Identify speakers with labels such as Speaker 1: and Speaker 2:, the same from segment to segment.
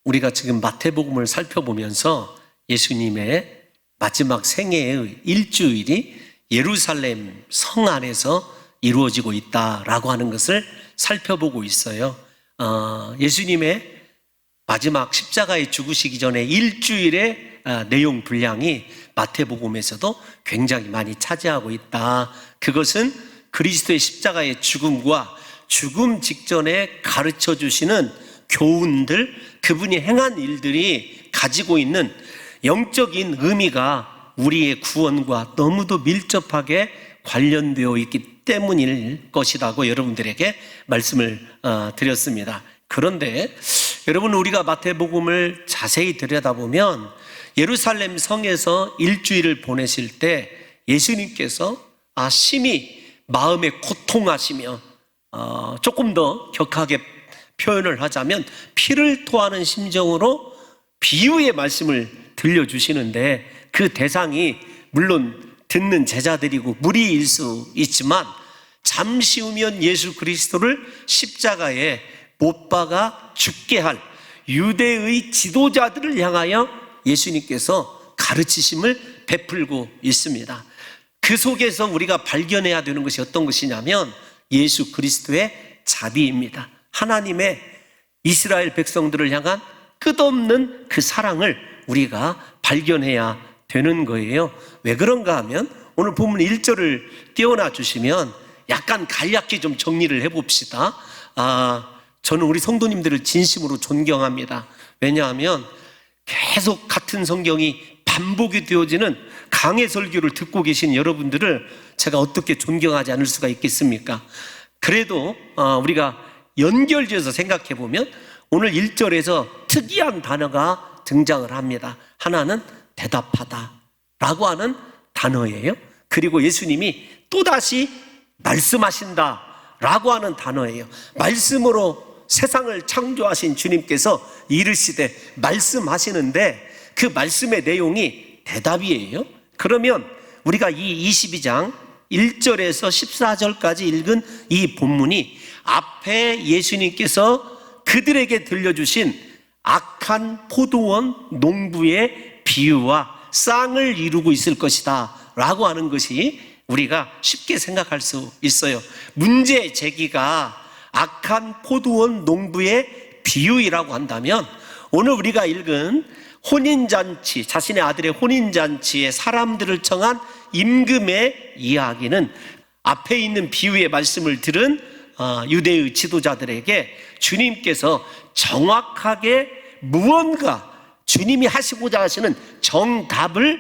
Speaker 1: 우리가 지금 마태복음을 살펴보면서 예수님의 마지막 생애의 일주일이 예루살렘 성 안에서 이루어지고 있다라고 하는 것을 살펴보고 있어요. 예수님의 마지막 십자가에 죽으시기 전에 일주일의 내용 분량이 마태복음에서도 굉장히 많이 차지하고 있다. 그것은 그리스도의 십자가의 죽음과 죽음 직전에 가르쳐 주시는 교훈들, 그분이 행한 일들이 가지고 있는 영적인 의미가 우리의 구원과 너무도 밀접하게 관련되어 있기 때문일 것이라고 여러분들에게 말씀을 드렸습니다. 그런데 여러분, 우리가 마태복음을 자세히 들여다보면 예루살렘 성에서 일주일을 보내실 때 예수님께서 심히 마음에 고통하시며 조금 더 격하게 표현을 하자면 피를 토하는 심정으로 비유의 말씀을 들려주시는데, 그 대상이 물론 듣는 제자들이고 무리일 수 있지만 잠시 후면 예수 그리스도를 십자가에 못 박아 죽게 할 유대의 지도자들을 향하여 예수님께서 가르치심을 베풀고 있습니다. 그 속에서 우리가 발견해야 되는 것이 어떤 것이냐면 예수 그리스도의 자비입니다. 하나님의 이스라엘 백성들을 향한 끝없는 그 사랑을 우리가 발견해야 되는 거예요. 왜 그런가 하면 오늘 본문 1절을 띄워놔 주시면 약간 간략히 좀 정리를 해봅시다. 저는 우리 성도님들을 진심으로 존경합니다. 왜냐하면 계속 같은 성경이 반복이 되어지는 강해 설교를 듣고 계신 여러분들을 제가 어떻게 존경하지 않을 수가 있겠습니까? 그래도 우리가 연결지어서 생각해 보면 오늘 1절에서 특이한 단어가 등장을 합니다. 하나는 대답하다 라고 하는 단어예요. 그리고 예수님이 또다시 말씀하신다 라고 하는 단어예요. 말씀으로 세상을 창조하신 주님께서 이르시되 말씀하시는데 그 말씀의 내용이 대답이에요. 그러면 우리가 이 22장 1절에서 14절까지 읽은 이 본문이 앞에 예수님께서 그들에게 들려주신 악한 포도원 농부의 비유와 쌍을 이루고 있을 것이다 라고 하는 것이 우리가 쉽게 생각할 수 있어요. 문제 제기가 악한 포도원 농부의 비유이라고 한다면 오늘 우리가 읽은 혼인잔치, 자신의 아들의 혼인잔치에 사람들을 청한 임금의 이야기는 앞에 있는 비유의 말씀을 들은 유대의 지도자들에게 주님께서 정확하게 무언가 주님이 하시고자 하시는 정답을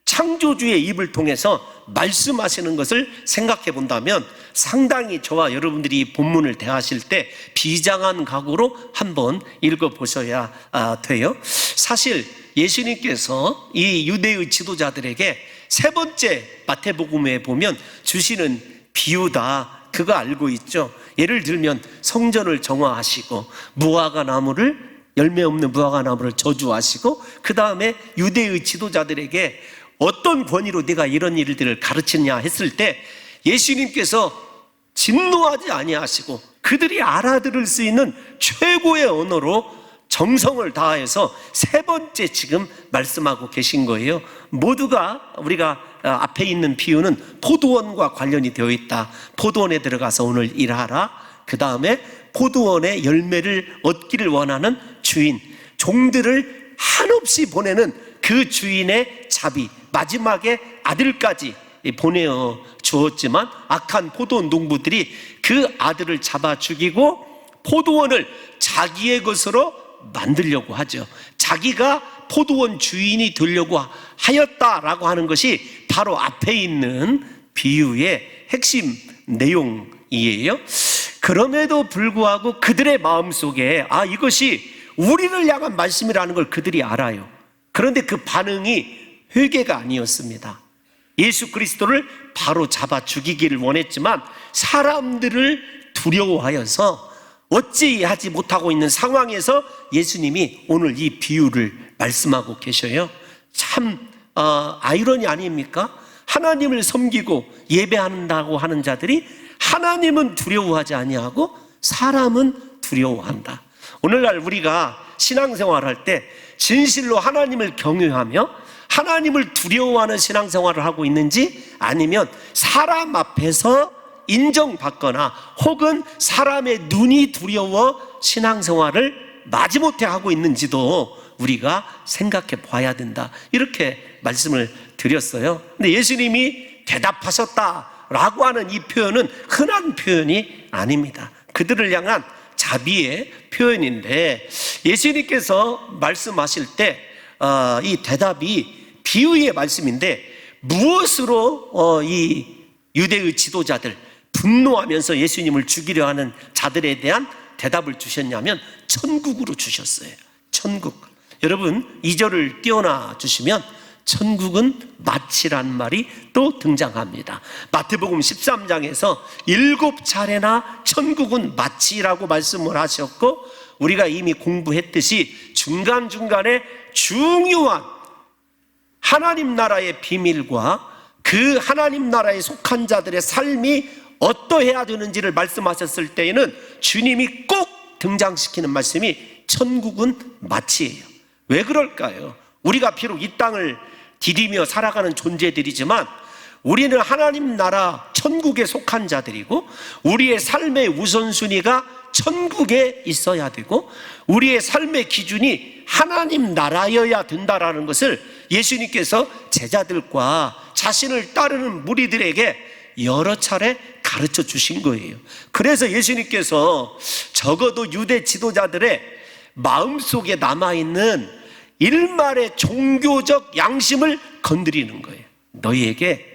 Speaker 1: 창조주의 입을 통해서 말씀하시는 것을 생각해 본다면 상당히 저와 여러분들이 이 본문을 대하실 때 비장한 각오로 한번 읽어보셔야 돼요. 사실 예수님께서 이 유대의 지도자들에게 세 번째 마태복음에 보면 주시는 비유다, 그거 알고 있죠? 예를 들면 성전을 정화하시고 열매 없는 무화과 나무를 저주하시고 그 다음에 유대의 지도자들에게 어떤 권위로 네가 이런 일들을 가르치냐 했을 때 예수님께서 진노하지 아니하시고 그들이 알아들을 수 있는 최고의 언어로 정성을 다해서 세 번째 지금 말씀하고 계신 거예요. 모두가 우리가 앞에 있는 비유는 포도원과 관련이 되어 있다. 포도원에 들어가서 오늘 일하라. 그 다음에 포도원의 열매를 얻기를 원하는 주인, 종들을 한없이 보내는 그 주인의 자비, 마지막에 아들까지 보내어 주었지만 악한 포도원 농부들이 그 아들을 잡아 죽이고 포도원을 자기의 것으로 만들려고 하죠. 자기가 포도원 주인이 되려고 하였다라고 하는 것이 바로 앞에 있는 비유의 핵심 내용이에요. 그럼에도 불구하고 그들의 마음속에 이것이 우리를 향한 말씀이라는 걸 그들이 알아요. 그런데 그 반응이 회개가 아니었습니다. 예수 그리스도를 바로 잡아 죽이기를 원했지만 사람들을 두려워하여서 어찌하지 못하고 있는 상황에서 예수님이 오늘 이 비유를 말씀하고 계셔요. 참 아이러니 아닙니까? 하나님을 섬기고 예배한다고 하는 자들이 하나님은 두려워하지 아니하고 사람은 두려워한다. 오늘날 우리가 신앙생활을 할 때 진실로 하나님을 경외하며 하나님을 두려워하는 신앙생활을 하고 있는지, 아니면 사람 앞에서 인정받거나 혹은 사람의 눈이 두려워 신앙생활을 마지못해 하고 있는지도 우리가 생각해 봐야 된다, 이렇게 말씀을 드렸어요. 근데 예수님이 대답하셨다라고 하는 이 표현은 흔한 표현이 아닙니다. 그들을 향한 자비의 표현인데, 예수님께서 말씀하실 때 이 대답이 비유의 말씀인데, 무엇으로 이 유대의 지도자들, 분노하면서 예수님을 죽이려 하는 자들에 대한 대답을 주셨냐면 천국으로 주셨어요. 천국. 여러분 2절을 띄워놔 주시면 천국은 마치라는 말이 또 등장합니다. 마태복음 13장에서 7차례나 천국은 마치라고 말씀을 하셨고, 우리가 이미 공부했듯이 중간중간에 중요한 하나님 나라의 비밀과 그 하나님 나라에 속한 자들의 삶이 어떠해야 되는지를 말씀하셨을 때에는 주님이 꼭 등장시키는 말씀이 천국은 마치예요. 왜 그럴까요? 우리가 비록 이 땅을 디디며 살아가는 존재들이지만 우리는 하나님 나라 천국에 속한 자들이고, 우리의 삶의 우선순위가 천국에 있어야 되고, 우리의 삶의 기준이 하나님 나라여야 된다라는 것을 예수님께서 제자들과 자신을 따르는 무리들에게 여러 차례 가르쳐 주신 거예요. 그래서 예수님께서 적어도 유대 지도자들의 마음속에 남아있는 일말의 종교적 양심을 건드리는 거예요. 너희에게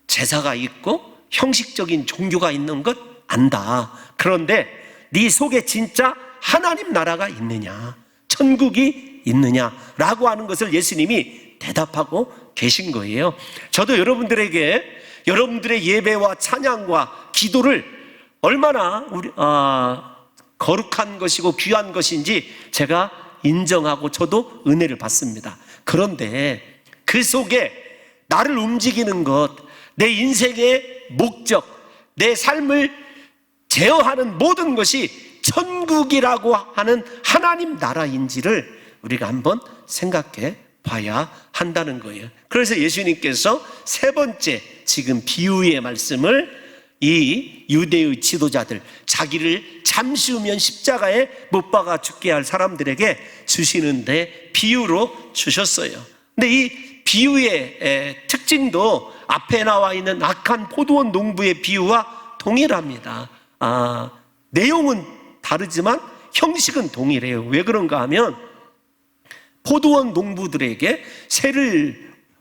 Speaker 1: 제사가 있고 형식적인 종교가 있는 것 안다. 그런데 네 속에 진짜 하나님 나라가 있느냐, 천국이 있느냐라고 하는 것을 예수님이 대답하고 계신 거예요. 저도 여러분들에게 여러분들의 예배와 찬양과 기도를 얼마나 거룩한 것이고 귀한 것인지 제가 인정하고 저도 은혜를 받습니다. 그런데 그 속에 나를 움직이는 것, 내 인생의 목적, 내 삶을 제어하는 모든 것이 천국이라고 하는 하나님 나라인지를 우리가 한번 생각해 봐야 한다는 거예요. 그래서 예수님께서 세 번째 지금 비유의 말씀을 이 유대의 지도자들, 자기를 잠시 후면 십자가에 못 박아 죽게 할 사람들에게 주시는데 비유로 주셨어요. 근데 이 비유의 특징도 앞에 나와 있는 악한 포도원 농부의 비유와 동일합니다. 내용은 다르지만 형식은 동일해요. 왜 그런가 하면 포도원 농부들에게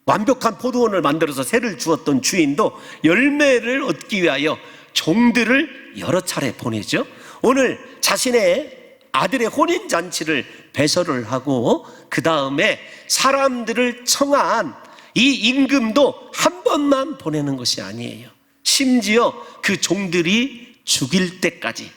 Speaker 1: 완벽한 포도원을 만들어서 새를 주었던 주인도 열매를 얻기 위하여 종들을 여러 차례 보내죠. 오늘 자신의 아들의 혼인잔치를 배설을 하고 그 다음에 사람들을 청한 이 임금도 한 번만 보내는 것이 아니에요. 심지어 그 종들이 죽일 때까지,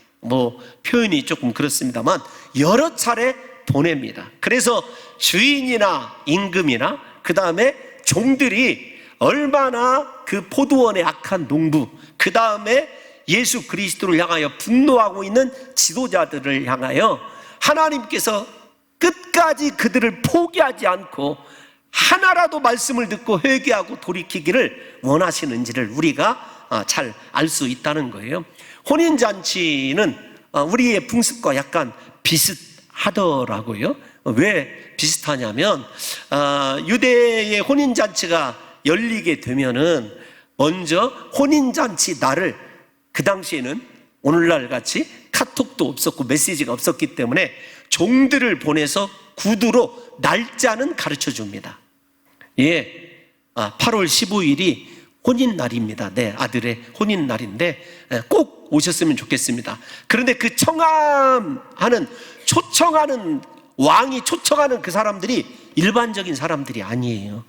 Speaker 1: 표현이 조금 그렇습니다만 여러 차례 보냅니다. 그래서 주인이나 임금이나 그 다음에 종들이 얼마나 그 포도원의 악한 농부, 그 다음에 예수 그리스도를 향하여 분노하고 있는 지도자들을 향하여 하나님께서 끝까지 그들을 포기하지 않고 하나라도 말씀을 듣고 회개하고 돌이키기를 원하시는지를 우리가 잘 알 수 있다는 거예요. 혼인잔치는 우리의 풍습과 약간 비슷하더라고요. 왜 비슷하냐면 유대의 혼인잔치가 열리게 되면은 먼저 혼인잔치 날을, 그 당시에는 오늘날 같이 카톡도 없었고 메시지가 없었기 때문에 종들을 보내서 구두로 날짜는 가르쳐 줍니다. 8월 15일이 혼인날입니다. 내 아들의 혼인날인데 꼭 오셨으면 좋겠습니다. 그런데 그 초청하는 왕이 초청하는 그 사람들이 일반적인 사람들이 아니에요.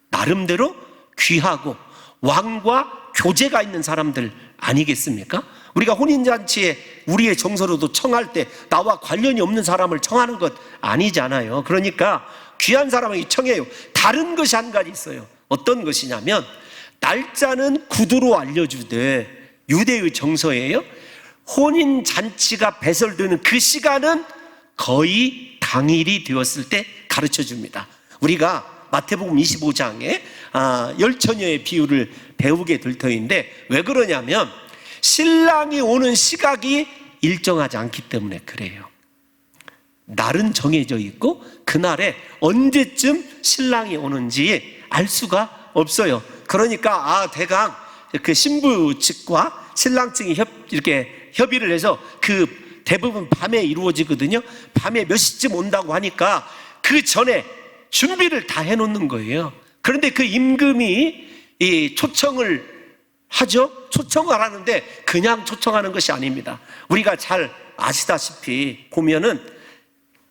Speaker 1: 나름대로 귀하고 왕과 교제가 있는 사람들 아니겠습니까? 우리가 혼인잔치에 우리의 정서로도 청할 때 나와 관련이 없는 사람을 청하는 것 아니잖아요. 그러니까 귀한 사람에게 청해요. 다른 것이 한 가지 있어요. 어떤 것이냐면 날짜는 구두로 알려주되 유대의 정서예요. 혼인잔치가 배설되는 그 시간은 거의 당일이 되었을 때 가르쳐 줍니다. 우리가 마태복음 25장에 열처녀의 비유를 배우게 될 터인데, 왜 그러냐면 신랑이 오는 시각이 일정하지 않기 때문에 그래요. 날은 정해져 있고 그날에 언제쯤 신랑이 오는지 알 수가 없어요. 그러니까 대강 그 신부 측과 신랑 측이 이렇게 협의를 해서 그 대부분 밤에 이루어지거든요. 밤에 몇 시쯤 온다고 하니까 그 전에 준비를 다 해놓는 거예요. 그런데 그 임금이 이 초청을 하죠. 초청을 하는데 그냥 초청하는 것이 아닙니다. 우리가 잘 아시다시피 보면은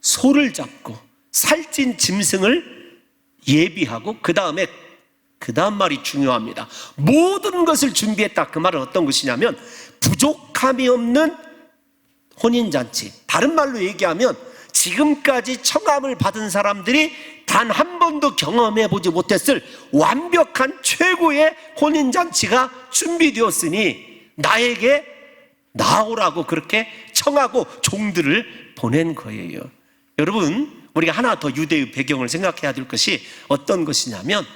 Speaker 1: 소를 잡고 살찐 짐승을 예비하고 그 다음 말이 중요합니다. 모든 것을 준비했다. 그 말은 어떤 것이냐면 부족함이 없는 혼인잔치. 다른 말로 얘기하면 지금까지 청함을 받은 사람들이 단 한 번도 경험해 보지 못했을 완벽한 최고의 혼인잔치가 준비되었으니 나에게 나오라고 그렇게 청하고 종들을 보낸 거예요. 여러분, 우리가 하나 더 유대의 배경을 생각해야 될 것이 어떤 것이냐면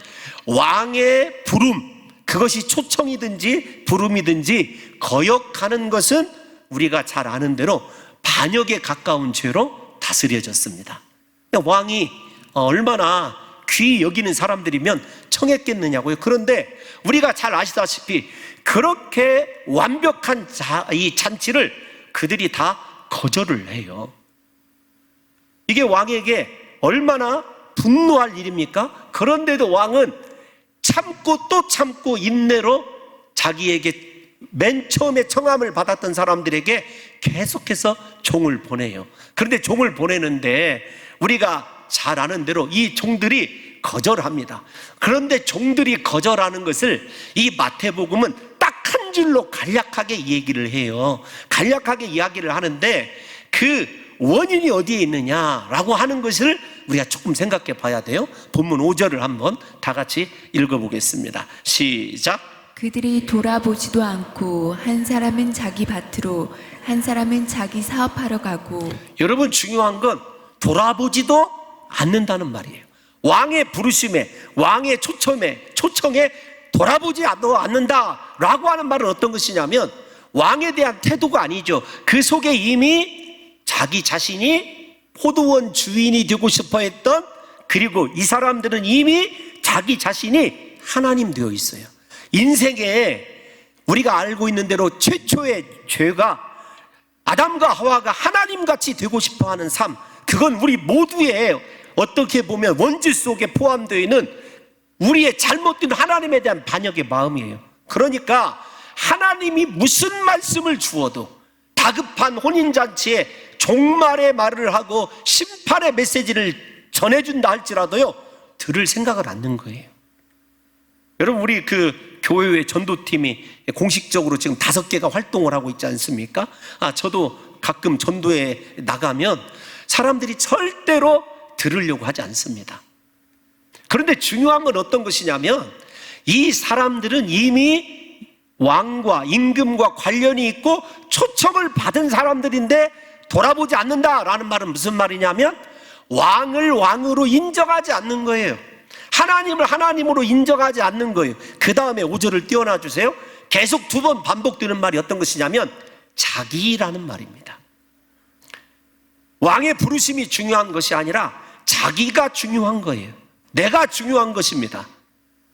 Speaker 1: 왕의 부름, 그것이 초청이든지 부름이든지 거역하는 것은 우리가 잘 아는 대로 반역에 가까운 죄로 다스려졌습니다. 왕이 얼마나 귀히 여기는 사람들이면 청했겠느냐고요. 그런데 우리가 잘 아시다시피 그렇게 완벽한 이 잔치를 그들이 다 거절을 해요. 이게 왕에게 얼마나 분노할 일입니까? 그런데도 왕은 참고 또 참고 인내로 자기에게 맨 처음에 청함을 받았던 사람들에게 계속해서 종을 보내요. 그런데 종을 보내는데 우리가 잘 아는 대로 이 종들이 거절합니다. 그런데 종들이 거절하는 것을 이 마태복음은 딱 한 줄로 간략하게 얘기를 해요. 간략하게 이야기를 하는데 그 원인이 어디에 있느냐라고 하는 것을 우리가 조금 생각해 봐야 돼요. 본문 5절을 한번 다 같이 읽어보겠습니다. 시작.
Speaker 2: 그들이 돌아보지도 않고 한 사람은 자기 밭으로 한 사람은 자기 사업하러 가고.
Speaker 1: 여러분, 중요한 건 돌아보지도 않는다는 말이에요. 왕의 부르심에, 왕의 초청에 돌아보지 않는다라고 하는 말은 어떤 것이냐면 왕에 대한 태도가 아니죠. 그 속에 이미 자기 자신이 포도원 주인이 되고 싶어 했던, 그리고 이 사람들은 이미 자기 자신이 하나님 되어 있어요. 인생에 우리가 알고 있는 대로 최초의 죄가 아담과 하와가 하나님같이 되고 싶어하는 삶, 그건 우리 모두의 어떻게 보면 원죄 속에 포함되어 있는 우리의 잘못된 하나님에 대한 반역의 마음이에요. 그러니까 하나님이 무슨 말씀을 주어도 다급한 혼인잔치에 종말의 말을 하고 심판의 메시지를 전해준다 할지라도요, 들을 생각을 않는 거예요. 여러분, 우리 그 교회의 전도팀이 공식적으로 지금 5개가 활동을 하고 있지 않습니까? 저도 가끔 전도에 나가면 사람들이 절대로 들으려고 하지 않습니다. 그런데 중요한 건 어떤 것이냐면 이 사람들은 이미 왕과 임금과 관련이 있고 초청을 받은 사람들인데 돌아보지 않는다라는 말은 무슨 말이냐면 왕을 왕으로 인정하지 않는 거예요. 하나님을 하나님으로 인정하지 않는 거예요. 그 다음에 5절을 띄워놔 주세요. 계속 2번 반복되는 말이 어떤 것이냐면 자기라는 말입니다. 왕의 부르심이 중요한 것이 아니라 자기가 중요한 거예요. 내가 중요한 것입니다.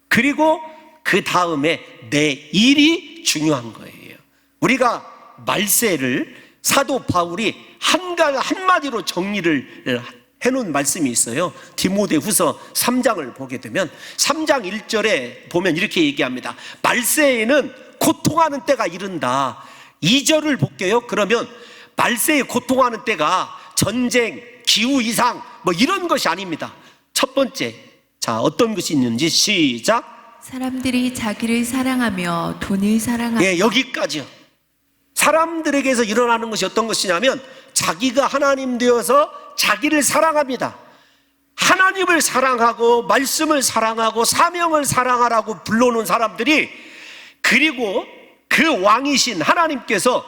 Speaker 1: 그리고 그 다음에 내 일이 중요한 거예요. 우리가 말세를 사도 바울이 한마디로 정리를 해놓은 말씀이 있어요. 디모데후서 3장을 보게 되면 3장 1절에 보면 이렇게 얘기합니다. 말세에는 고통하는 때가 이른다. 2절을 볼게요. 그러면 말세에 고통하는 때가 전쟁, 기후 이상 뭐 이런 것이 아닙니다. 첫 번째, 자, 어떤 것이 있는지 시작.
Speaker 2: 사람들이 자기를 사랑하며 돈을 사랑하며.
Speaker 1: 예, 여기까지요. 사람들에게서 일어나는 것이 어떤 것이냐면 자기가 하나님 되어서 자기를 사랑합니다. 하나님을 사랑하고 말씀을 사랑하고 사명을 사랑하라고 불러놓은 사람들이, 그리고 그 왕이신 하나님께서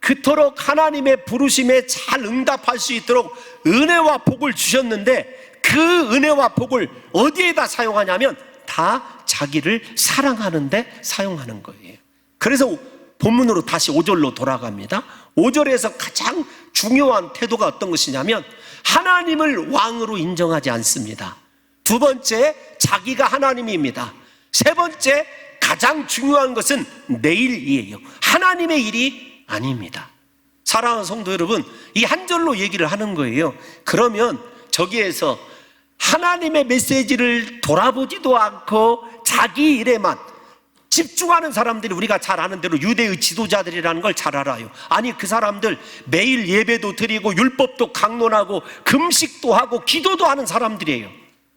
Speaker 1: 그토록 하나님의 부르심에 잘 응답할 수 있도록 은혜와 복을 주셨는데 그 은혜와 복을 어디에다 사용하냐면 다 자기를 사랑하는데 사용하는 거예요. 그래서 본문으로 다시 5절로 돌아갑니다. 5절에서 가장 중요한 태도가 어떤 것이냐면 하나님을 왕으로 인정하지 않습니다. 두 번째, 자기가 하나님입니다. 세 번째, 가장 중요한 것은 내 일이에요. 하나님의 일이 아닙니다. 사랑하는 성도 여러분, 이 한 절로 얘기를 하는 거예요. 그러면 저기에서 하나님의 메시지를 돌아보지도 않고 자기 일에만 집중하는 사람들이 우리가 잘 아는 대로 유대의 지도자들이라는 걸 잘 알아요. 아니, 그 사람들 매일 예배도 드리고 율법도 강론하고 금식도 하고 기도도 하는 사람들이에요.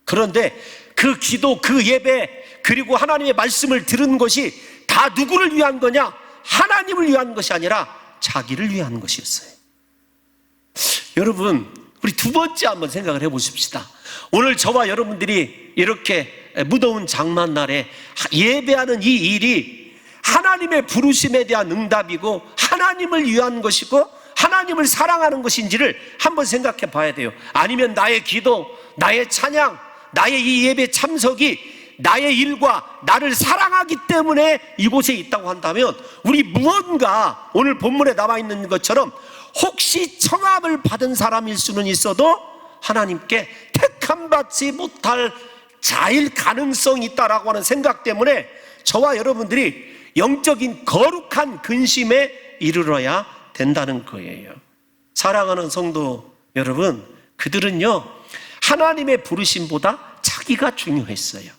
Speaker 1: 그런데 그 기도, 그 예배, 그리고 하나님의 말씀을 들은 것이 다 누구를 위한 거냐? 하나님을 위한 것이 아니라 자기를 위한 것이었어요. 여러분, 우리 두 번째 한번 생각을 해보십시다. 오늘 저와 여러분들이 이렇게 무더운 장만날에 예배하는 이 일이 하나님의 부르심에 대한 응답이고 하나님을 위한 것이고 하나님을 사랑하는 것인지를 한번 생각해 봐야 돼요. 아니면 나의 기도, 나의 찬양, 나의 이 예배 참석이 나의 일과 나를 사랑하기 때문에 이곳에 있다고 한다면 우리 무언가 오늘 본문에 나와 있는 것처럼 혹시 청함을 받은 사람일 수는 있어도 하나님께 택함받지 못할 자일 가능성이 있다라고 하는 생각 때문에 저와 여러분들이 영적인 거룩한 근심에 이르러야 된다는 거예요. 사랑하는 성도 여러분, 그들은요 하나님의 부르심보다 자기가 중요했어요.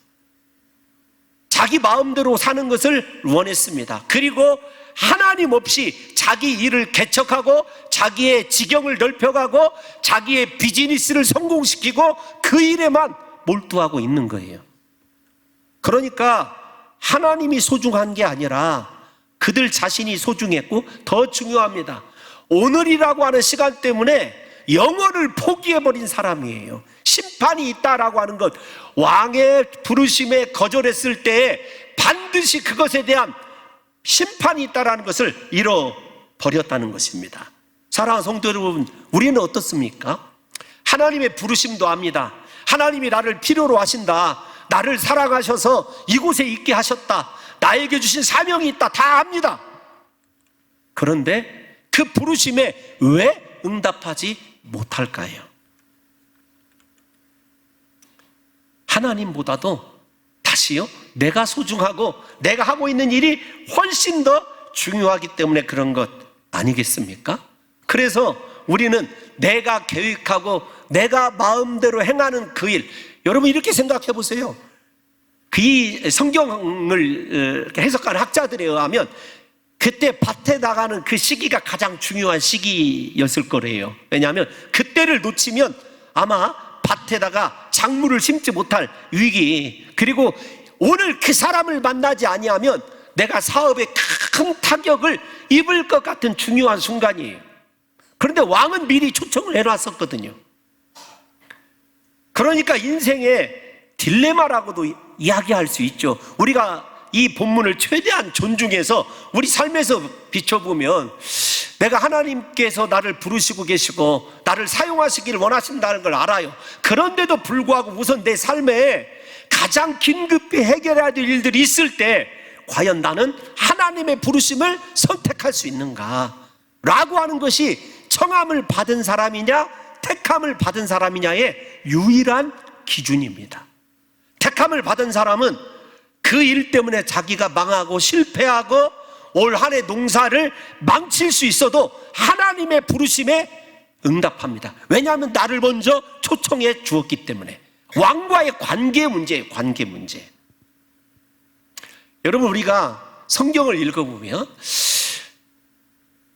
Speaker 1: 자기 마음대로 사는 것을 원했습니다. 그리고 하나님 없이 자기 일을 개척하고 자기의 지경을 넓혀가고 자기의 비즈니스를 성공시키고 그 일에만 몰두하고 있는 거예요. 그러니까 하나님이 소중한 게 아니라 그들 자신이 소중했고 더 중요합니다. 오늘이라고 하는 시간 때문에 영혼을 포기해버린 사람이에요. 심판이 있다라고 하는 것, 왕의 부르심에 거절했을 때에 반드시 그것에 대한 심판이 있다라는 것을 잃어버렸다는 것입니다. 사랑하는 성도 여러분, 우리는 어떻습니까? 하나님의 부르심도 압니다. 하나님이 나를 필요로 하신다, 나를 사랑하셔서 이곳에 있게 하셨다, 나에게 주신 사명이 있다, 다 압니다. 그런데 그 부르심에 왜 응답하지 못할까요? 하나님보다도 다시요, 내가 소중하고 내가 하고 있는 일이 훨씬 더 중요하기 때문에 그런 것 아니겠습니까? 그래서 우리는 내가 계획하고 내가 마음대로 행하는 그 일, 여러분 이렇게 생각해 보세요. 그 성경을 해석하는 학자들에 의하면 그때 밭에 나가는 그 시기가 가장 중요한 시기였을 거래요. 왜냐하면 그때를 놓치면 아마 밭에다가 작물을 심지 못할 위기, 그리고 오늘 그 사람을 만나지 아니하면 내가 사업에 큰 타격을 입을 것 같은 중요한 순간이에요. 그런데 왕은 미리 초청을 해놨었거든요. 그러니까 인생의 딜레마라고도 이야기할 수 있죠. 우리가 이 본문을 최대한 존중해서 우리 삶에서 비춰보면 내가 하나님께서 나를 부르시고 계시고 나를 사용하시기를 원하신다는 걸 알아요. 그런데도 불구하고 우선 내 삶에 가장 긴급히 해결해야 될 일들이 있을 때 과연 나는 하나님의 부르심을 선택할 수 있는가 라고 하는 것이 청함을 받은 사람이냐 택함을 받은 사람이냐의 유일한 기준입니다. 택함을 받은 사람은 그 일 때문에 자기가 망하고 실패하고 올 한 해 농사를 망칠 수 있어도 하나님의 부르심에 응답합니다. 왜냐하면 나를 먼저 초청해 주었기 때문에. 왕과의 관계 문제예요. 관계 문제. 여러분, 우리가 성경을 읽어보면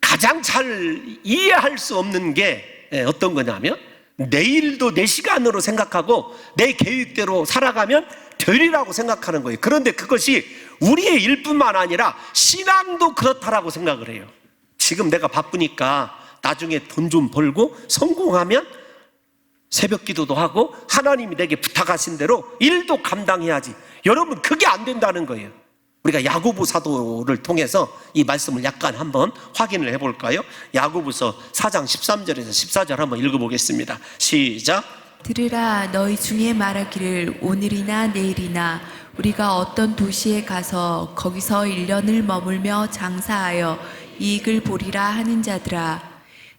Speaker 1: 가장 잘 이해할 수 없는 게 어떤 거냐면 내일도 내 시간으로 생각하고 내 계획대로 살아가면 되리라고 생각하는 거예요. 그런데 그것이 우리의 일뿐만 아니라 신앙도 그렇다라고 생각을 해요. 지금 내가 바쁘니까 나중에 돈 좀 벌고 성공하면 새벽 기도도 하고 하나님이 내게 부탁하신 대로 일도 감당해야지. 여러분, 그게 안 된다는 거예요. 우리가 야고보 사도를 통해서 이 말씀을 약간 한번 확인을 해볼까요? 야고보서 4장 13절에서 14절 한번 읽어보겠습니다. 시작.
Speaker 2: 들으라, 너희 중에 말하기를 오늘이나 내일이나 우리가 어떤 도시에 가서 거기서 1년을 머물며 장사하여 이익을 보리라 하는 자들아,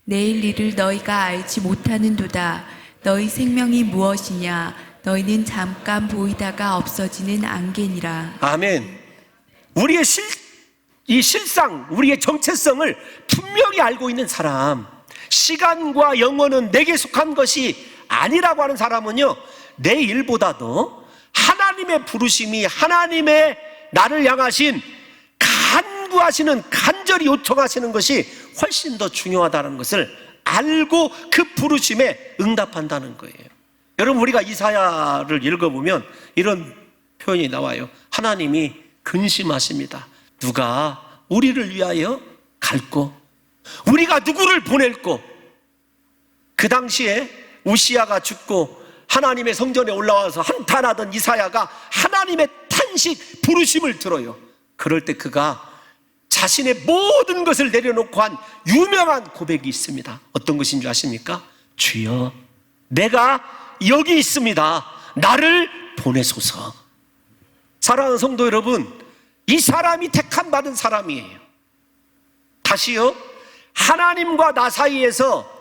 Speaker 2: 내일 일을 너희가 알지 못하는도다. 너희 생명이 무엇이냐? 너희는 잠깐 보이다가 없어지는 안개니라.
Speaker 1: 아멘. 우리의 이 실상, 우리의 정체성을 분명히 알고 있는 사람, 시간과 영혼은 내게 속한 것이 아니라고 하는 사람은요, 내 일보다도 하나님의 부르심이, 하나님의 나를 향하신 간구하시는, 간절히 요청하시는 것이 훨씬 더 중요하다는 것을 알고 그 부르심에 응답한다는 거예요. 여러분, 우리가 이사야를 읽어보면 이런 표현이 나와요. 하나님이 근심하십니다. 누가 우리를 위하여 갈고, 우리가 누구를 보낼고. 그 당시에 우시야가 죽고 하나님의 성전에 올라와서 한탄하던 이사야가 하나님의 탄식, 부르심을 들어요. 그럴 때 그가 자신의 모든 것을 내려놓고 한 유명한 고백이 있습니다. 어떤 것인 줄 아십니까? 주여, 내가 여기 있습니다. 나를 보내소서. 사랑하는 성도 여러분, 이 사람이 택함 받은 사람이에요. 다시요, 하나님과 나 사이에서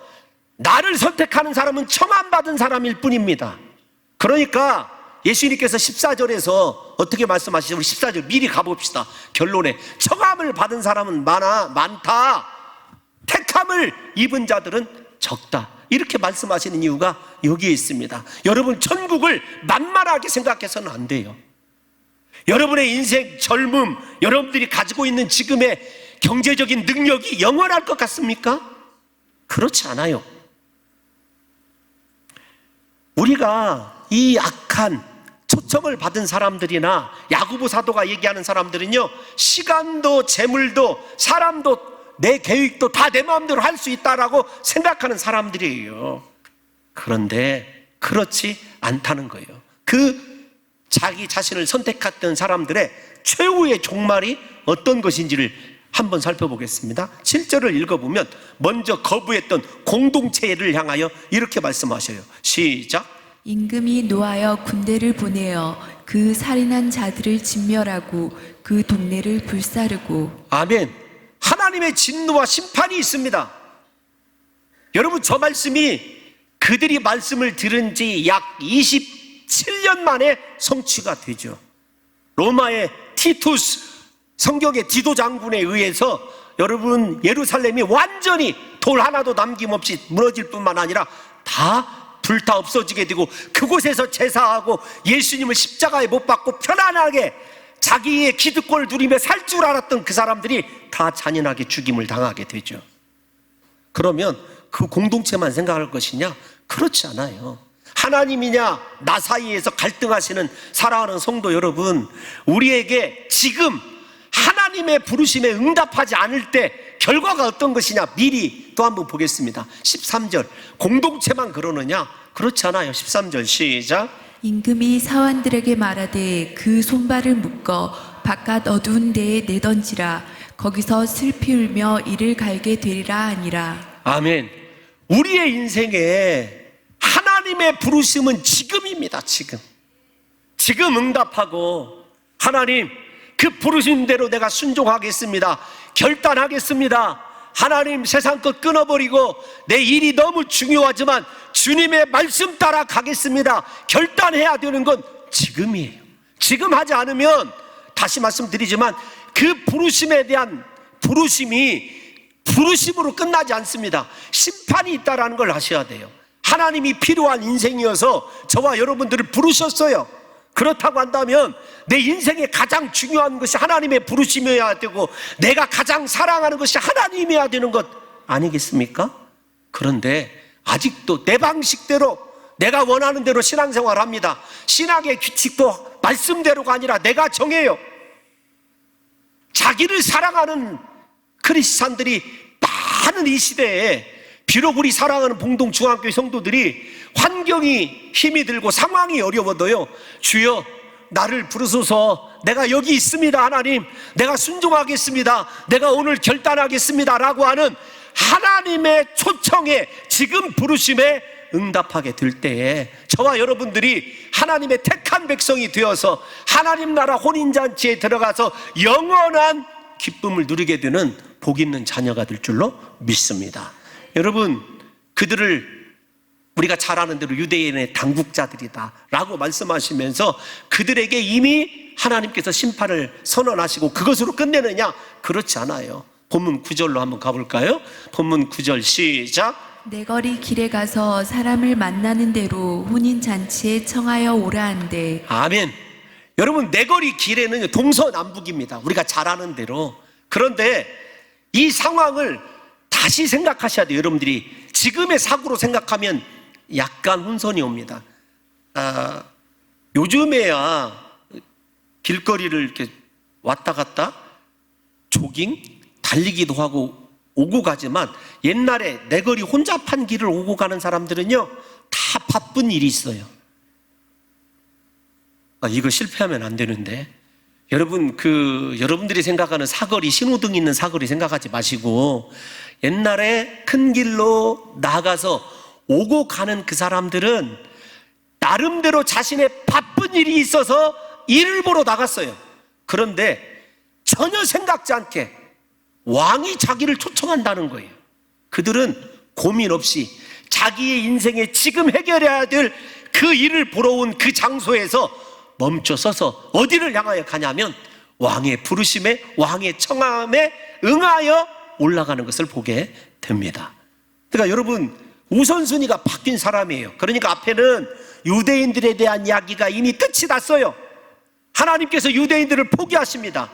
Speaker 1: 나를 선택하는 사람은 청함 받은 사람일 뿐입니다. 그러니까 예수님께서 14절에서 어떻게 말씀하시죠? 우리 14절 미리 가봅시다. 결론에 청함을 받은 사람은 많다, 택함을 입은 자들은 적다, 이렇게 말씀하시는 이유가 여기에 있습니다. 여러분, 천국을 만만하게 생각해서는 안 돼요. 여러분의 인생, 젊음, 여러분들이 가지고 있는 지금의 경제적인 능력이 영원할 것 같습니까? 그렇지 않아요. 우리가 이 악한 초청을 받은 사람들이나 야고보 사도가 얘기하는 사람들은요, 시간도 재물도 사람도 내 계획도 다 내 마음대로 할 수 있다라고 생각하는 사람들이에요. 그런데 그렇지 않다는 거예요. 그 자기 자신을 선택했던 사람들의 최후의 종말이 어떤 것인지를 한번 살펴보겠습니다. 7절을 읽어보면 먼저 거부했던 공동체를 향하여 이렇게 말씀하셔요. 시작.
Speaker 2: 임금이 노하여 군대를 보내어 그 살인한 자들을 진멸하고 그 동네를 불사르고.
Speaker 1: 아멘. 하나님의 진노와 심판이 있습니다. 여러분, 저 말씀이 그들이 말씀을 들은 지 약 27년 만에 성취가 되죠. 로마의 티투스 성경의 디도 장군에 의해서 여러분, 예루살렘이 완전히 돌 하나도 남김없이 무너질 뿐만 아니라 다 불타 없어지게 되고, 그곳에서 제사하고 예수님을 십자가에 못 박고 편안하게 자기의 기득권을 누리며 살 줄 알았던 그 사람들이 다 잔인하게 죽임을 당하게 되죠. 그러면 그 공동체만 생각할 것이냐? 그렇지 않아요. 하나님이냐 나 사이에서 갈등하시는 사랑하는 성도 여러분, 우리에게 지금 하나님의 부르심에 응답하지 않을 때 결과가 어떤 것이냐, 미리 또 한번 보겠습니다. 13절, 공동체만 그러느냐? 그렇지 않아요. 13절 시작.
Speaker 2: 임금이 사환들에게 말하되 그 손발을 묶어 바깥 어두운 데에 내던지라. 거기서 슬피 울며 이를 갈게 되리라 하니라.
Speaker 1: 아멘. 우리의 인생에 하나님의 부르심은 지금입니다. 지금 응답하고, 하나님 그 부르심대로 내가 순종하겠습니다, 결단하겠습니다, 하나님 세상 것 끊어버리고 내 일이 너무 중요하지만 주님의 말씀 따라 가겠습니다, 결단해야 되는 건 지금이에요. 지금 하지 않으면, 다시 말씀드리지만, 그 부르심에 대한 부르심이 부르심으로 끝나지 않습니다. 심판이 있다는 걸 아셔야 돼요. 하나님이 필요한 인생이어서 저와 여러분들을 부르셨어요. 그렇다고 한다면 내 인생에 가장 중요한 것이 하나님의 부르심이어야 되고, 내가 가장 사랑하는 것이 하나님이어야 되는 것 아니겠습니까? 그런데 아직도 내 방식대로, 내가 원하는 대로 신앙생활을 합니다. 신학의 규칙도 말씀대로가 아니라 내가 정해요. 자기를 사랑하는 크리스찬들이 많은 이 시대에, 비록 우리 사랑하는 봉동 중앙교회 성도들이 환경이 힘이 들고 상황이 어려워도요, 주여 나를 부르소서, 내가 여기 있습니다 하나님, 내가 순종하겠습니다, 내가 오늘 결단하겠습니다 라고 하는 하나님의 초청에, 지금 부르심에 응답하게 될 때에 저와 여러분들이 하나님의 택한 백성이 되어서 하나님 나라 혼인잔치에 들어가서 영원한 기쁨을 누리게 되는 복 있는 자녀가 될 줄로 믿습니다. 여러분, 그들을 우리가 잘 아는 대로 유대인의 당국자들이다 라고 말씀하시면서 그들에게 이미 하나님께서 심판을 선언하시고 그것으로 끝내느냐? 그렇지 않아요. 본문 9절로 한번 가볼까요? 본문 9절 시작.
Speaker 2: 내 거리 길에 가서 사람을 만나는 대로 혼인잔치에 청하여 오라 한대.
Speaker 1: 아멘. 여러분, 내 거리 길에는 동서남북입니다. 우리가 잘 아는 대로. 그런데 이 상황을 다시 생각하셔야 돼요. 여러분들이 지금의 사고로 생각하면 약간 혼선이 옵니다. 요즘에야 길거리를 이렇게 왔다 갔다 조깅, 달리기도 하고 오고 가지만 옛날에 내 거리 혼잡한 길을 오고 가는 사람들은요 다 바쁜 일이 있어요. 이거 실패하면 안 되는데, 여러분, 여러분들이 생각하는 사거리, 신호등 있는 사거리 생각하지 마시고 옛날에 큰 길로 나가서 오고 가는 그 사람들은 나름대로 자신의 바쁜 일이 있어서 일을 보러 나갔어요. 그런데 전혀 생각지 않게 왕이 자기를 초청한다는 거예요. 그들은 고민 없이 자기의 인생에 지금 해결해야 될 그 일을 보러 온 그 장소에서 멈춰 서서 어디를 향하여 가냐면 왕의 부르심에, 왕의 청함에 응하여 올라가는 것을 보게 됩니다. 그러니까 여러분, 우선순위가 바뀐 사람이에요. 그러니까 앞에는 유대인들에 대한 이야기가 이미 끝이 났어요. 하나님께서 유대인들을 포기하십니다.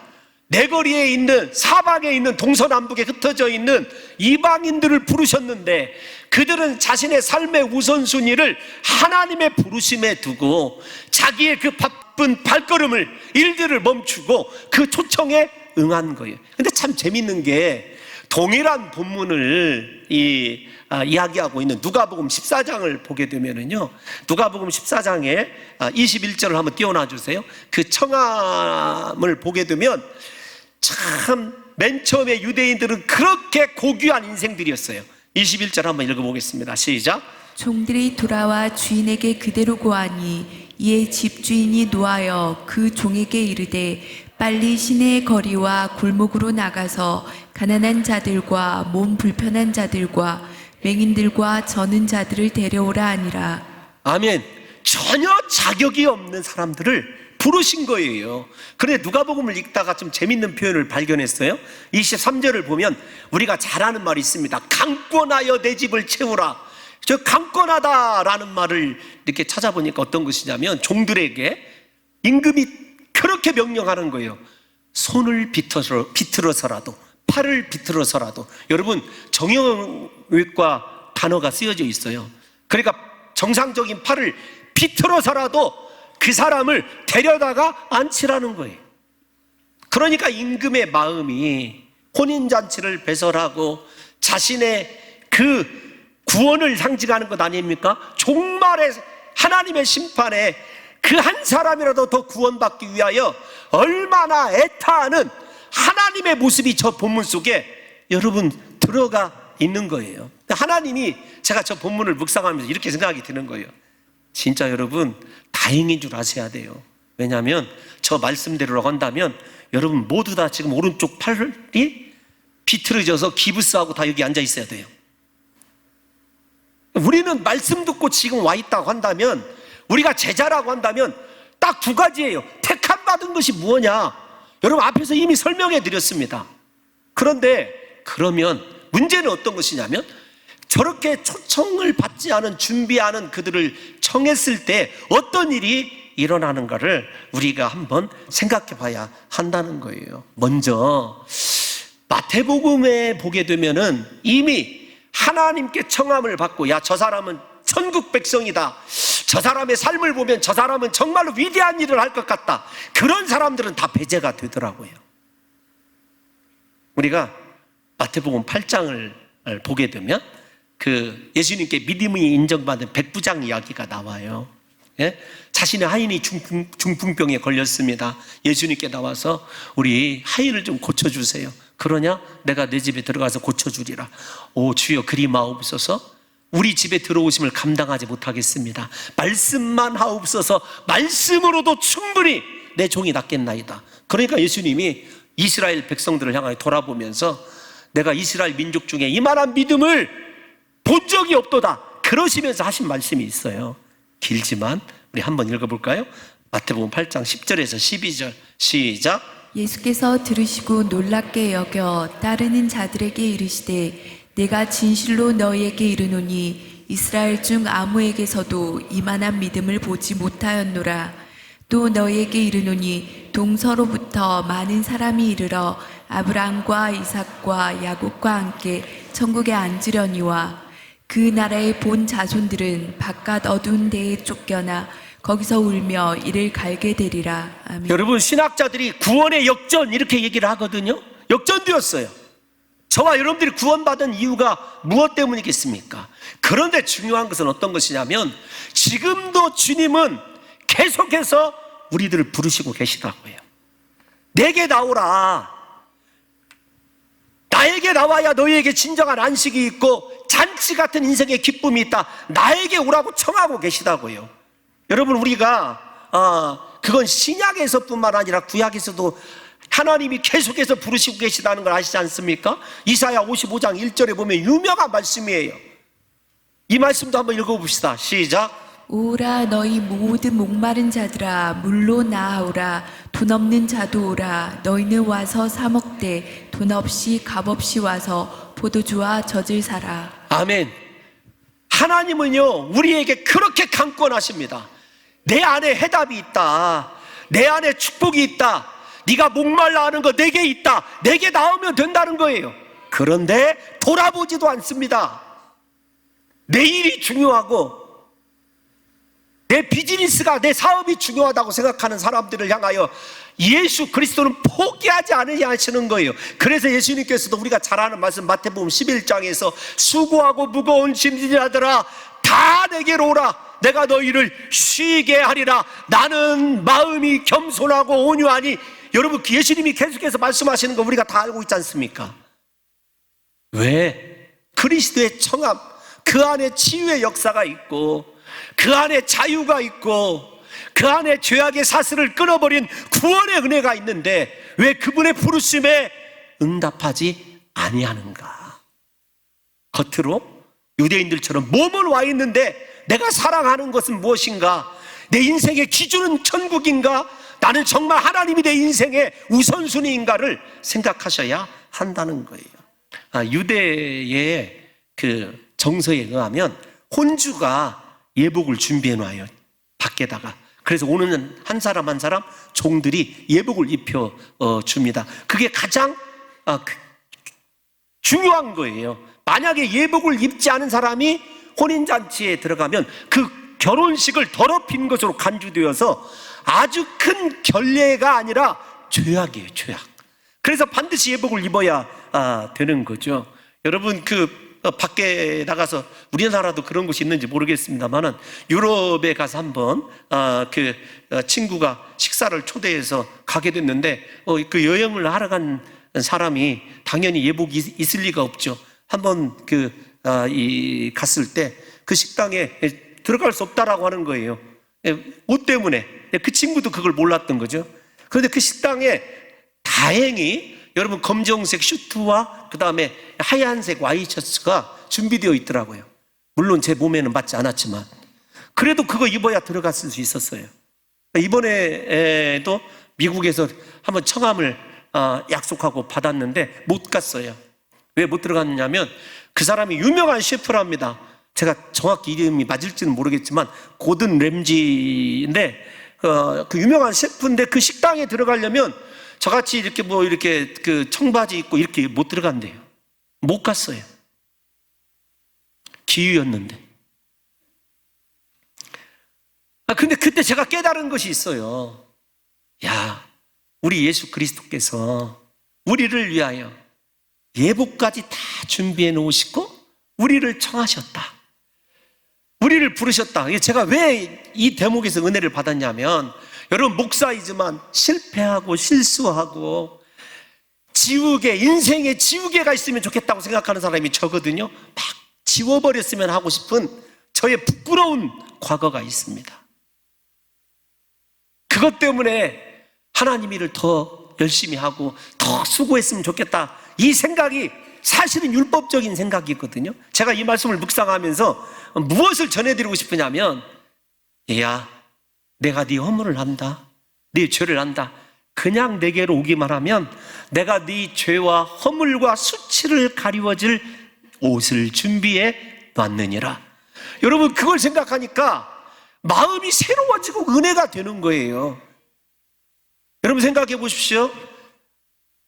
Speaker 1: 내거리에 있는, 사방에 있는, 동서남북에 흩어져 있는 이방인들을 부르셨는데 그들은 자신의 삶의 우선순위를 하나님의 부르심에 두고 자기의 그 바쁜 발걸음을, 일들을 멈추고 그 초청에 응한 거예요. 근데 참 재밌는 게 동일한 본문을 이야기하고 있는 누가복음 14장을 보게 되면은요, 누가복음 14장에 21절을 한번 띄워놔 주세요. 그 청함을 보게 되면 참 맨 처음에 유대인들은 그렇게 고귀한 인생들이었어요. 21절 한번 읽어보겠습니다. 시작.
Speaker 2: 종들이 돌아와 주인에게 그대로 고하니 이에 집주인이 노하여 그 종에게 이르되 빨리 시내의 거리와 골목으로 나가서 가난한 자들과 몸 불편한 자들과 맹인들과 저는 자들을 데려오라 하니라.
Speaker 1: 아멘. 전혀 자격이 없는 사람들을 부르신 거예요. 그런데 누가복음을 읽다가 좀 재밌는 표현을 발견했어요. 23절을 보면 우리가 잘 아는 말이 있습니다. 강권하여 내 집을 채우라. 저 강권하다라는 말을 이렇게 찾아보니까 어떤 것이냐면 종들에게 임금이 그렇게 명령하는 거예요. 손을 비틀어서라도, 팔을 비틀어서라도. 여러분, 정형외과 단어가 쓰여져 있어요. 그러니까 정상적인 팔을 비틀어서라도 그 사람을 데려다가 앉히라는 거예요. 그러니까 임금의 마음이 혼인잔치를 배설하고 자신의 그 구원을 상징하는 것 아닙니까? 종말의 하나님의 심판에 그 한 사람이라도 더 구원받기 위하여 얼마나 애타하는 하나님의 모습이 저 본문 속에 여러분 들어가 있는 거예요. 하나님이, 제가 저 본문을 묵상하면서 이렇게 생각이 드는 거예요. 진짜 여러분 다행인 줄 아셔야 돼요. 왜냐하면 저 말씀대로라고 한다면 여러분 모두 다 지금 오른쪽 팔이 비틀어져서 기부스하고 다 여기 앉아 있어야 돼요. 우리는 말씀 듣고 지금 와 있다고 한다면, 우리가 제자라고 한다면 딱 두 가지예요. 택함 받은 것이 무엇냐? 여러분 앞에서 이미 설명해 드렸습니다. 그런데 그러면 문제는 어떤 것이냐면 저렇게 초청을 받지 않은, 준비하는 그들을 청했을 때 어떤 일이 일어나는가를 우리가 한번 생각해 봐야 한다는 거예요. 먼저 마태복음에 보게 되면은 이미 하나님께 청함을 받고, 야, 저 사람은 천국 백성이다, 저 사람의 삶을 보면 저 사람은 정말로 위대한 일을 할 것 같다, 그런 사람들은 다 배제가 되더라고요. 우리가 마태복음 8장을 보게 되면 그 예수님께 믿음이 인정받은 백부장 이야기가 나와요. 예? 자신의 하인이 중풍병에 걸렸습니다. 예수님께 나와서 우리 하인을 좀 고쳐주세요. 그러냐? 내가 내 집에 들어가서 고쳐주리라. 오 주여 그리 마옵소서. 우리 집에 들어오심을 감당하지 못하겠습니다. 말씀만 하옵소서. 말씀으로도 충분히 내 종이 낫겠나이다. 그러니까 예수님이 이스라엘 백성들을 향하여 돌아보면서 내가 이스라엘 민족 중에 이만한 믿음을 본 적이 없도다. 그러시면서 하신 말씀이 있어요. 길지만 우리 한번 읽어볼까요? 마태복음 8장 10절에서 12절 시작.
Speaker 2: 예수께서 들으시고 놀랍게 여겨 따르는 자들에게 이르시되 내가 진실로 너희에게 이르노니 이스라엘 중 아무에게서도 이만한 믿음을 보지 못하였노라. 또 너희에게 이르노니 동서로부터 많은 사람이 이르러 아브라함과 이삭과 야곱과 함께 천국에 앉으려니와 그 나라의 본 자손들은 바깥 어두운 데에 쫓겨나 거기서 울며 이를 갈게 되리라. 아멘.
Speaker 1: 여러분 신학자들이 구원의 역전 이렇게 얘기를 하거든요. 역전되었어요. 저와 여러분들이 구원받은 이유가 무엇 때문이겠습니까? 그런데 중요한 것은 어떤 것이냐면 지금도 주님은 계속해서 우리들을 부르시고 계시다고요. 내게 나오라. 나에게 나와야 너희에게 진정한 안식이 있고 잔치 같은 인생의 기쁨이 있다. 나에게 오라고 청하고 계시다고요. 여러분 우리가 그건 신약에서뿐만 아니라 구약에서도 하나님이 계속해서 부르시고 계시다는 걸 아시지 않습니까? 이사야 55장 1절에 보면 유명한 말씀이에요. 이 말씀도 한번 읽어봅시다. 시작.
Speaker 2: 오라 너희 모든 목마른 자들아 물로 나아오라. 돈 없는 자도 오라. 너희는 와서 사 먹되 돈 없이 값 없이 와서 포도주와 젖을 사라.
Speaker 1: 아멘. 하나님은요 우리에게 그렇게 강권하십니다. 내 안에 해답이 있다. 내 안에 축복이 있다. 네가 목말라 하는 거 내게 있다. 내게 나오면 된다는 거예요. 그런데 돌아보지도 않습니다. 내 일이 중요하고 내 비즈니스가 내 사업이 중요하다고 생각하는 사람들을 향하여 예수 그리스도는 포기하지 않으냐 하시는 거예요. 그래서 예수님께서도 우리가 잘 아는 말씀 마태복음 11장에서 수고하고 무거운 짐진 자들아 다 내게로 오라. 내가 너희를 쉬게 하리라. 나는 마음이 겸손하고 온유하니. 여러분 예수님이 계속해서 말씀하시는 거 우리가 다 알고 있지 않습니까? 왜? 그리스도의 청함, 그 안에 치유의 역사가 있고 그 안에 자유가 있고 그 안에 죄악의 사슬을 끊어버린 구원의 은혜가 있는데 왜 그분의 부르심에 응답하지 아니하는가? 겉으로 유대인들처럼 몸은 와 있는데 내가 사랑하는 것은 무엇인가? 내 인생의 기준은 천국인가? 나는 정말 하나님이 내 인생의 우선순위인가를 생각하셔야 한다는 거예요. 유대의 그 정서에 의하면 혼주가 예복을 중비해 놔요. 밖에다가. 그래서 오는 한 사람 한 사람 종들이 예복을 입혀 줍니다. 그게 가장 중요한 거예요. 만약에 예복을 입지 않은 사람이 혼인잔치에 들어가면 그 결혼식을 더럽힌 것으로 간주되어서 아주 큰 결례가 아니라 죄악이에요. 죄악. 그래서 반드시 예복을 입어야 되는 거죠. 여러분 밖에 나가서 우리나라도 그런 곳이 있는지 모르겠습니다만은 유럽에 가서 한번 친구가 식사를 초대해서 가게 됐는데 그 여행을 하러 간 사람이 당연히 예복이 있을 리가 없죠. 한번 갔을 때 그 식당에 들어갈 수 없다라고 하는 거예요. 옷 때문에. 그 친구도 그걸 몰랐던 거죠. 그런데 그 식당에 다행히 여러분 검정색 슈트와 그 다음에 하얀색 와이셔츠가 준비되어 있더라고요. 물론 제 몸에는 맞지 않았지만 그래도 그거 입어야 들어갔을 수 있었어요. 이번에도 미국에서 한번 청함을 약속하고 받았는데 못 갔어요. 왜 못 들어갔냐면 그 사람이 유명한 셰프랍니다. 제가 정확히 이름이 맞을지는 모르겠지만 고든 램지인데 그 유명한 셰프인데 그 식당에 들어가려면 저같이 이렇게 그 청바지 입고 이렇게 못 들어간대요. 못 갔어요. 기회였는데. 근데 그때 제가 깨달은 것이 있어요. 야, 우리 예수 그리스도께서 우리를 위하여 예복까지 다 준비해 놓으시고 우리를 청하셨다. 우리를 부르셨다. 제가 왜 이 대목에서 은혜를 받았냐면, 여러분 목사이지만 실패하고 실수하고 지우개, 인생에 지우개가 있으면 좋겠다고 생각하는 사람이 저거든요. 막 지워버렸으면 하고 싶은 저의 부끄러운 과거가 있습니다. 그것 때문에 하나님 일을 더 열심히 하고 더 수고했으면 좋겠다, 이 생각이 사실은 율법적인 생각이거든요. 제가 이 말씀을 묵상하면서 무엇을 전해드리고 싶으냐면, 얘야, 내가 네 허물을 안다, 네 죄를 안다. 그냥 내게로 오기만 하면 내가 네 죄와 허물과 수치를 가리워줄 옷을 준비해 놨느니라. 여러분, 그걸 생각하니까 마음이 새로워지고 은혜가 되는 거예요. 여러분 생각해 보십시오.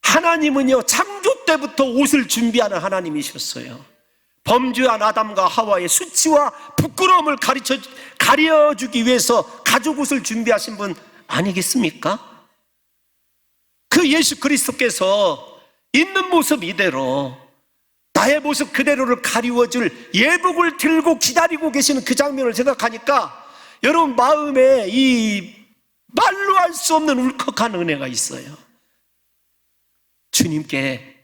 Speaker 1: 하나님은요, 창조 때부터 옷을 준비하는 하나님이셨어요. 범죄한 아담과 하와의 수치와 부끄러움을 가려주기 위해서 가죽 옷을 준비하신 분 아니겠습니까? 그 예수 그리스도께서 있는 모습 이대로, 나의 모습 그대로를 가리워줄 예복을 들고 기다리고 계시는 그 장면을 생각하니까 여러분 마음에 이 말로 할 수 없는 울컥한 은혜가 있어요. 주님께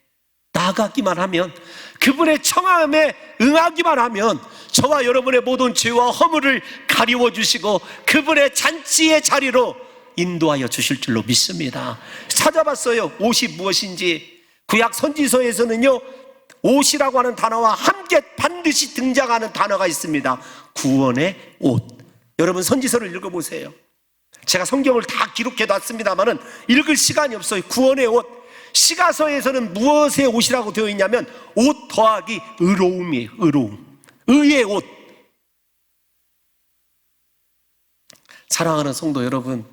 Speaker 1: 나아가기만 하면, 그분의 청함에 응하기만 하면 저와 여러분의 모든 죄와 허물을 가리워 주시고 그분의 잔치의 자리로 인도하여 주실 줄로 믿습니다. 찾아봤어요. 옷이 무엇인지. 구약 선지서에서는요, 옷이라고 하는 단어와 함께 반드시 등장하는 단어가 있습니다. 구원의 옷. 여러분 선지서를 읽어보세요. 제가 성경을 다 기록해 놨습니다만은 읽을 시간이 없어요. 구원의 옷. 시가서에서는 무엇의 옷이라고 되어 있냐면 옷 더하기 의로움이에요. 의로움. 의의 옷. 사랑하는 성도 여러분,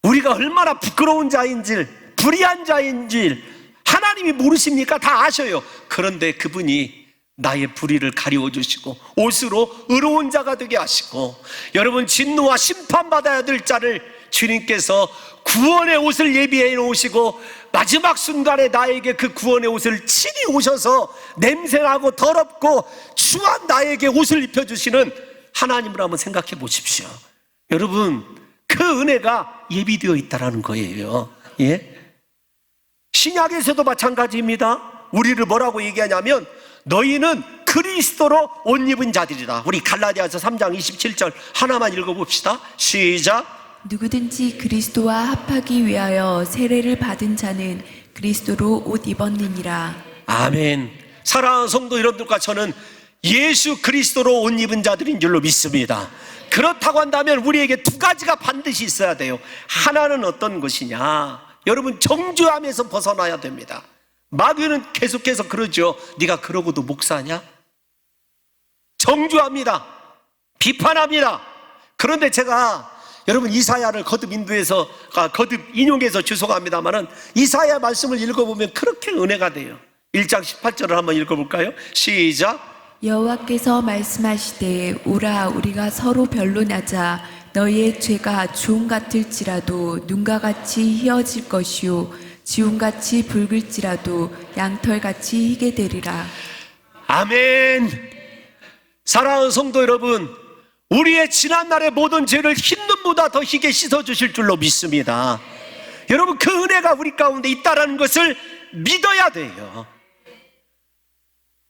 Speaker 1: 우리가 얼마나 부끄러운 자인지, 불의한 자인지 하나님이 모르십니까? 다 아셔요. 그런데 그분이 나의 불의를 가리워 주시고 옷으로 의로운 자가 되게 하시고, 여러분 진노와 심판받아야 될 자를 주님께서 구원의 옷을 예비해 놓으시고 마지막 순간에 나에게 그 구원의 옷을 친히 오셔서 냄새나고 더럽고 추한 나에게 옷을 입혀주시는 하나님을 한번 생각해 보십시오. 여러분, 그 은혜가 예비되어 있다는 거예요. 예? 신약에서도 마찬가지입니다. 우리를 뭐라고 얘기하냐면 너희는 그리스도로 옷 입은 자들이다. 우리 갈라디아서 3장 27절 하나만 읽어봅시다. 시작.
Speaker 2: 누구든지 그리스도와 합하기 위하여 세례를 받은 자는 그리스도로 옷 입었느니라.
Speaker 1: 아멘. 사랑하는 성도 여러분들과 저는 예수 그리스도로 옷 입은 자들인 줄로 믿습니다. 그렇다고 한다면 우리에게 두 가지가 반드시 있어야 돼요. 하나는 어떤 것이냐, 여러분 정죄함에서 벗어나야 됩니다. 마귀는 계속해서 그러죠. 네가 그러고도 목사냐? 정죄합니다. 비판합니다. 그런데 제가 여러분 이사야를 거듭 인용해서 죄송합니다만은 이사야 말씀을 읽어보면 그렇게 은혜가 돼요. 1장 18절을 한번 읽어볼까요? 시작.
Speaker 2: 여호와께서 말씀하시되 오라 우리가 서로 변론하자. 너희의 죄가 주홍 같을지라도 눈과 같이 희어질 것이요 지홍같이 붉을지라도 양털같이 희게 되리라.
Speaker 1: 아멘. 사랑하는 성도 여러분, 우리의 지난날의 모든 죄를 흰 눈보다 더 희게 씻어주실 줄로 믿습니다. 여러분, 그 은혜가 우리 가운데 있다는 것을 믿어야 돼요.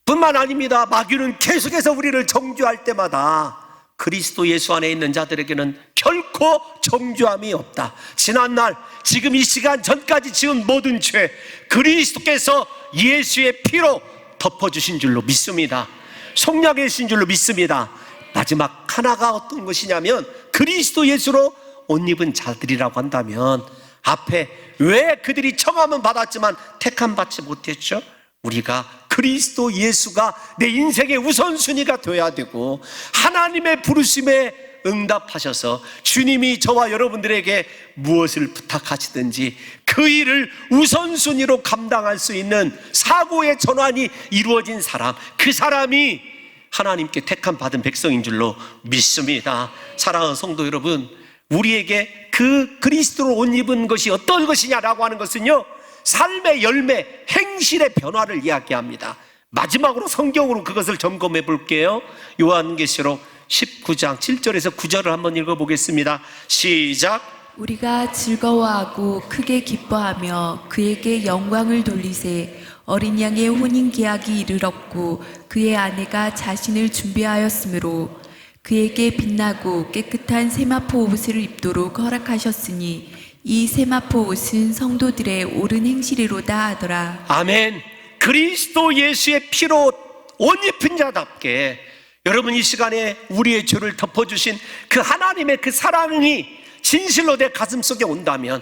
Speaker 1: 뿐만 아닙니다. 마귀는 계속해서 우리를 정죄할 때마다 그리스도 예수 안에 있는 자들에게는 결코 정죄함이 없다. 지난날, 지금 이 시간 전까지 지은 모든 죄 그리스도께서 예수의 피로 덮어주신 줄로 믿습니다. 속량해 주신 줄로 믿습니다. 마지막 하나가 어떤 것이냐면 그리스도 예수로 옷 입은 자들이라고 한다면, 앞에 왜 그들이 청함은 받았지만 택함 받지 못했죠? 우리가 그리스도 예수가 내 인생의 우선순위가 되어야 되고, 하나님의 부르심에 응답하셔서 주님이 저와 여러분들에게 무엇을 부탁하시든지 그 일을 우선순위로 감당할 수 있는 사고의 전환이 이루어진 사람, 그 사람이 하나님께 택함 받은 백성인 줄로 믿습니다. 사랑하는 성도 여러분, 우리에게 그 그리스도로 옷 입은 것이 어떤 것이냐라고 하는 것은요, 삶의 열매, 행실의 변화를 이야기합니다. 마지막으로 성경으로 그것을 점검해 볼게요. 요한계시록 19장 7절에서 9절을 한번 읽어보겠습니다. 시작.
Speaker 2: 우리가 즐거워하고 크게 기뻐하며 그에게 영광을 돌리세. 어린 양의 혼인 계약이 이르렀고 그의 아내가 자신을 준비하였으므로 그에게 빛나고 깨끗한 세마포 옷을 입도록 허락하셨으니 이 세마포 옷은 성도들의 옳은 행실이로다 하더라.
Speaker 1: 아멘. 그리스도 예수의 피로 옷 입은 자답게 여러분 이 시간에 우리의 죄를 덮어주신 그 하나님의 그 사랑이 진실로 내 가슴 속에 온다면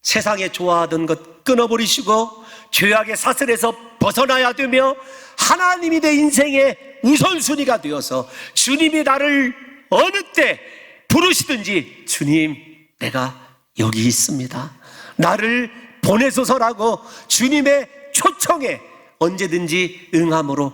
Speaker 1: 세상에 좋아하던 것 끊어버리시고 죄악의 사슬에서 벗어나야 되며 하나님이 내 인생의 우선순위가 되어서 주님이 나를 어느 때 부르시든지 주님 내가 여기 있습니다, 나를 보내소서라고 주님의 초청에 언제든지 응함으로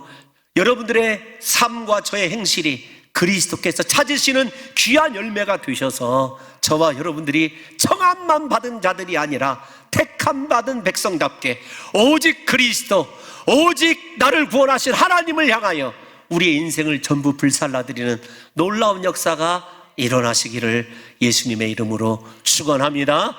Speaker 1: 여러분들의 삶과 저의 행실이 그리스도께서 찾으시는 귀한 열매가 되셔서 저와 여러분들이 청함만 받은 자들이 아니라 택함 받은 백성답게 오직 그리스도, 오직 나를 구원하신 하나님을 향하여 우리의 인생을 전부 불살라드리는 놀라운 역사가 일어나시기를 예수님의 이름으로 축원합니다.